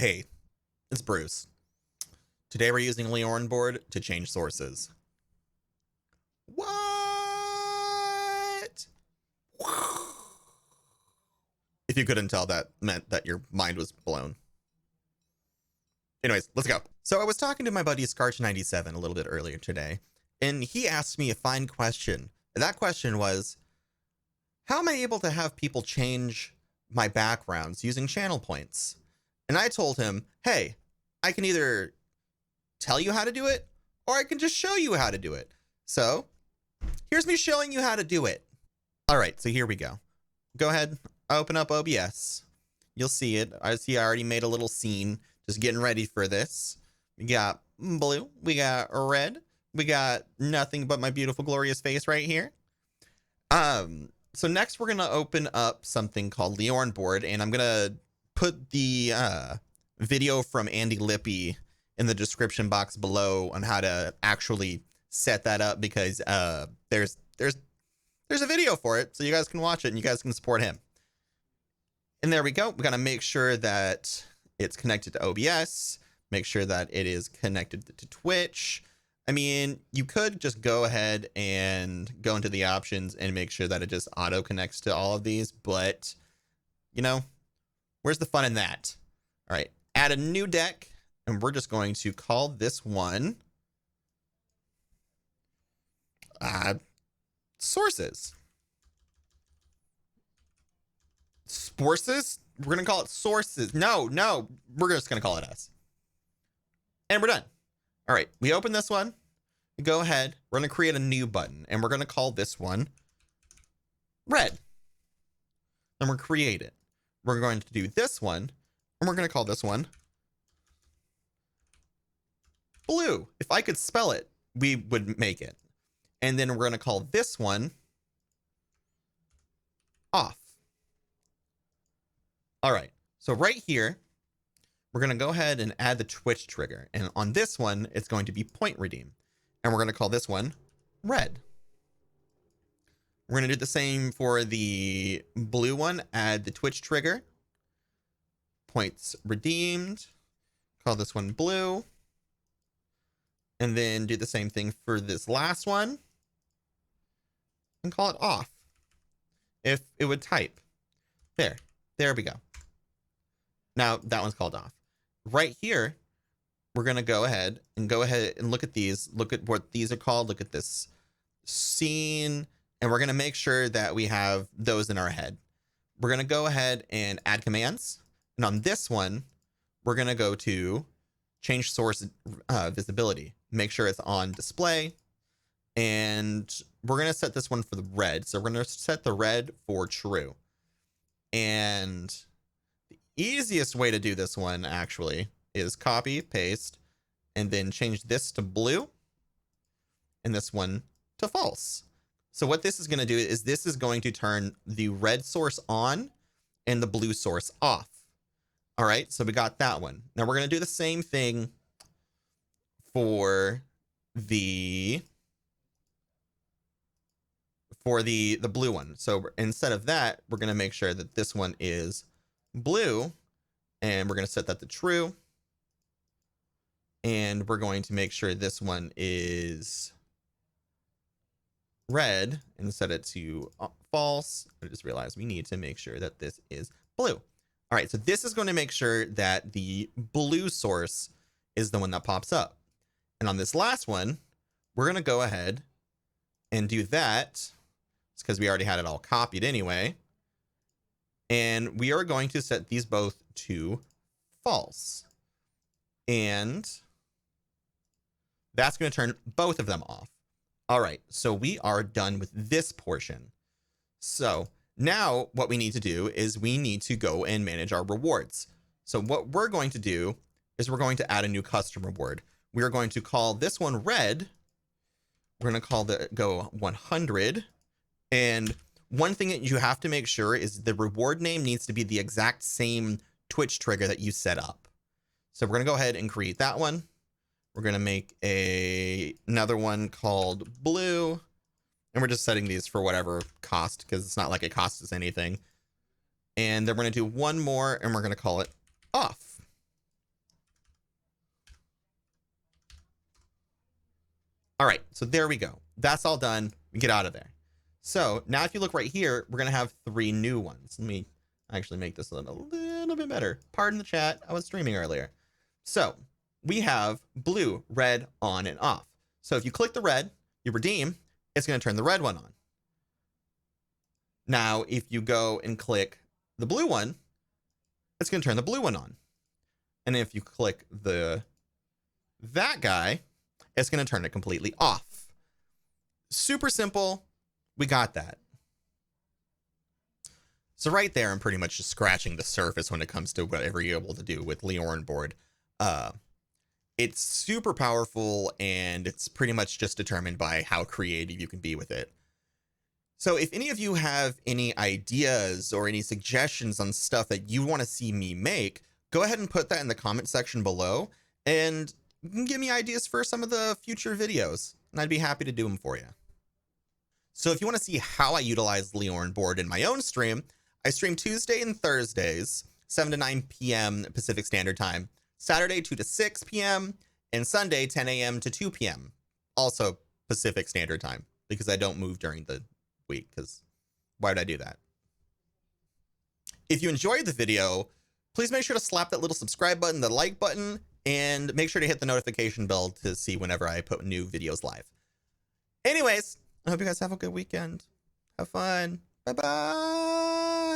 Hey, it's Bruce. Today we're using Lioranboard to change sources. What? If you couldn't tell, that meant that your mind was blown. Anyways, let's go. So I was talking to my buddy Scarch97 a little bit earlier today, and he asked me a fine question. And that question was, how am I able to have people change my backgrounds using channel points? And I told him, hey, I can either tell you how to do it, or I can just show you how to do it. So here's me showing you how to do it. All right, so here we go. Go ahead, open up OBS. You'll see it. I already made a little scene, just getting ready for this. We got blue, we got red, we got nothing but my beautiful, glorious face right here. So next we're gonna open up something called Lioranboard, and I'm gonna put the video from Andy Lippy in the description box below on how to actually set that up, because there's a video for it, so you guys can watch it and you guys can support him. And there we go. We gotta make sure that it's connected to OBS, make sure that it is connected to Twitch. I mean, you could just go ahead and go into the options and make sure that it just auto connects to all of these, but you know, where's the fun in that? All right, add a new deck, and we're just going to call this one sources. Sporces? We're gonna call it sources. No, we're just gonna call it S. And we're done. All right, we open this one. We go ahead. We're gonna create a new button, and we're gonna call this one red. And we're create it. We're going to do this one, and we're gonna call this one blue. If I could spell it, we would make it. And then we're gonna call this one off. All right, so right here, we're gonna go ahead and add the Twitch trigger. And on this one, it's going to be point redeem. And we're gonna call this one red. We're gonna do the same for the blue one, add the Twitch trigger, points redeemed, call this one blue, and then do the same thing for this last one and call it off. If it would type. There we go. Now that one's called off. Right here, we're gonna go ahead and look at these, look at what these are called, look at this scene, and we're gonna make sure that we have those in our head. We're gonna go ahead and add commands. And on this one, we're gonna go to change source visibility, make sure it's on display. And we're gonna set this one for the red. So we're gonna set the red for true. And the easiest way to do this one actually is copy, paste, and then change this to blue and this one to false. So what this is going to do is this is going to turn the red source on and the blue source off. All right, so we got that one. Now we're going to do the same thing for the blue one. So instead of that, we're going to make sure that this one is blue, and we're going to set that to true. And we're going to make sure this one is red and set it to false. I just realized we need to make sure that this is blue. All right, so this is going to make sure that the blue source is the one that pops up. And on this last one, we're going to go ahead and do that. It's because we already had it all copied anyway. And we are going to set these both to false. And that's going to turn both of them off. All right, so we are done with this portion. So now what we need to do is we need to go and manage our rewards. So what we're going to do is we're going to add a new custom reward. We are going to call this one red. We're going to call go 100. And one thing that you have to make sure is the reward name needs to be the exact same Twitch trigger that you set up. So we're going to go ahead and create that one. We're going to make another one called blue. And we're just setting these for whatever cost, because it's not like it costs us anything. And then we're going to do one more, and we're going to call it off. All right, so there we go. That's all done. We get out of there. So now if you look right here, we're going to have 3 new ones. Let me actually make this a little bit better. Pardon the chat. I was streaming earlier. So we have blue, red, on, and off. So if you click the red, you redeem, it's going to turn the red one on. Now, if you go and click the blue one, it's going to turn the blue one on. And if you click that guy, it's going to turn it completely off. Super simple. We got that. So right there, I'm pretty much just scratching the surface when it comes to whatever you're able to do with Lioranboard. It's super powerful, and it's pretty much just determined by how creative you can be with it. So if any of you have any ideas or any suggestions on stuff that you want to see me make, go ahead and put that in the comment section below, and you can give me ideas for some of the future videos, and I'd be happy to do them for you. So if you want to see how I utilize Lioranboard in my own stream, I stream Tuesday and Thursdays, 7 to 9 p.m. Pacific Standard Time, Saturday 2 to 6 p.m., and Sunday 10 a.m. to 2 p.m. Also Pacific Standard Time, because I don't move during the week, because why would I do that? If you enjoyed the video, please make sure to slap that little subscribe button, the like button, and make sure to hit the notification bell to see whenever I put new videos live. Anyways, I hope you guys have a good weekend. Have fun. Bye-bye.